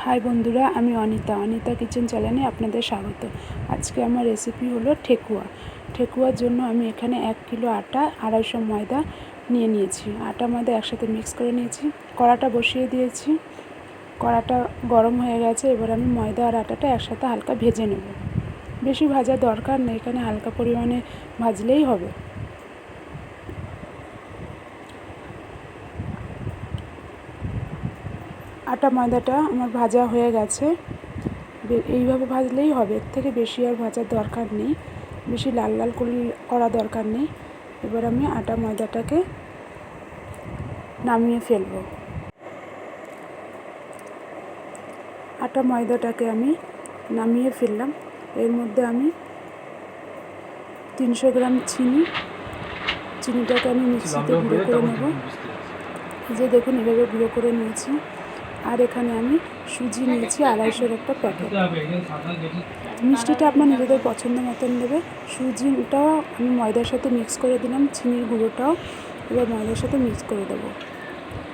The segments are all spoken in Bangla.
হাই বন্ধুরা, আমি অনিতা কিচেন চ্যানেলে আপনাদের স্বাগত। আজকে আমার রেসিপি হলো ঠেকুয়ার জন্য আমি এখানে 1 কিলো আটা 250 ময়দা নিয়ে নিয়েছি। আটা ময়দা একসাথে মিক্স করে নিয়েছি। কড়াটা বসিয়ে দিয়েছি, কড়াটা গরম হয়ে গেছে। এবার আমি ময়দা আর আটাটা একসাথে হালকা ভেজে নেব। বেশি ভাজার দরকার নেই, এখানে হালকা পরিমাণে ভাজলেই হবে। আটা ময়দাটা আমার ভাজা হয়ে গেছে। এইভাবে ভাজলেই হবে, এর থেকে বেশি আর ভাজার দরকার নেই, বেশি লাল লাল করা দরকার নেই। এবার আমি আটা ময়দাটাকে নামিয়ে ফেলবো। আটা ময়দাটাকে আমি নামিয়ে ফেললাম। এর মধ্যে আমি 300 গ্রাম চিনিটাকে আমি মিক্সিতে গুঁড়ো করে নেব। এই যে দেখুন, এভাবে গুঁড়ো করে নিয়েছি। আর এখানে আমি সুজি নিয়েছি 250-এর একটা প্যাকেট। মিষ্টিটা আপনার নিজেদের পছন্দ মতন দেবে। সুজিটাও আমি ময়দার সাথে মিক্স করে দিলাম, চিনির গুঁড়োটাও এবার ময়দার সাথে মিক্স করে দেবো।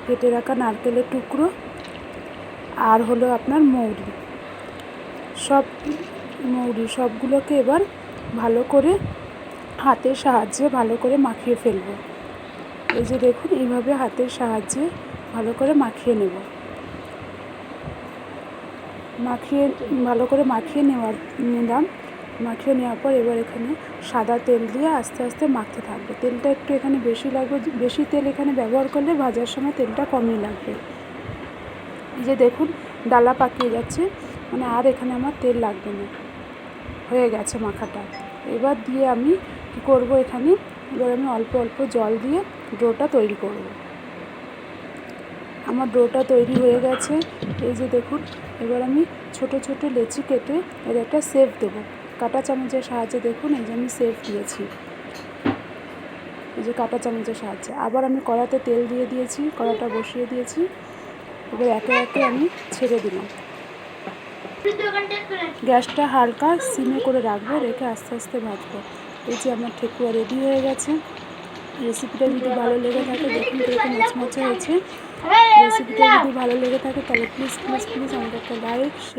কেটে রাখা নারকেলের টুকরো আর হলো আপনার মৌরি, সবগুলোকে এবার ভালো করে হাতের সাহায্যে ভালো করে মাখিয়ে ফেলবো। এই যে দেখুন, এইভাবে হাতের সাহায্যে ভালো করে মাখিয়ে নেব। ভালো করে মাখিয়ে নেওয়ার পর এবার এখানে সাদা তেল দিয়ে আস্তে আস্তে মাখতে থাকবে। তেলটা একটু এখানে বেশি লাগবে, বেশি তেল এখানে ব্যবহার করলে ভাজার সময় তেলটা কমই লাগবে। এই যে দেখুন, ডালা পাকিয়ে যাচ্ছে, মানে আর এখানে আমার তেল লাগবে না, হয়ে গেছে মাখাটা। এবার দিয়ে আমি কী করবো, এবার আমি অল্প অল্প জল দিয়ে ডোটা তৈরি করব। আমার ডোটা তৈরি হয়ে গেছে। এই যে দেখুন, এবার আমি ছোট ছোট লেচি কেটে এর একটা শেপ দেবো। কাঁটা চামচের সাহায্যে দেখুন, এই যে আমি শেপ দিয়েছি, এই যে কাঁটা চামচের সাহায্যে। আবার আমি কড়াতে তেল দিয়ে দিয়েছি, কড়াটা বসিয়ে দিয়েছি। এবার একে একে আমি ছেড়ে দিলাম। গ্যাসটা হালকা সিমে করে রাখবো, রেখে আস্তে আস্তে ভাজবো। এই যে আমার ঠেকুয়া রেডি হয়ে গেছে। রেসিপিটা যদি ভালো লেগে থাকে, দেখুন কীরকম মচমচে হয়েছে। রেসিপিটা যদি ভালো লেগে থাকে তাহলে প্লিজ আমাকে একটা লাইক, শেয়ার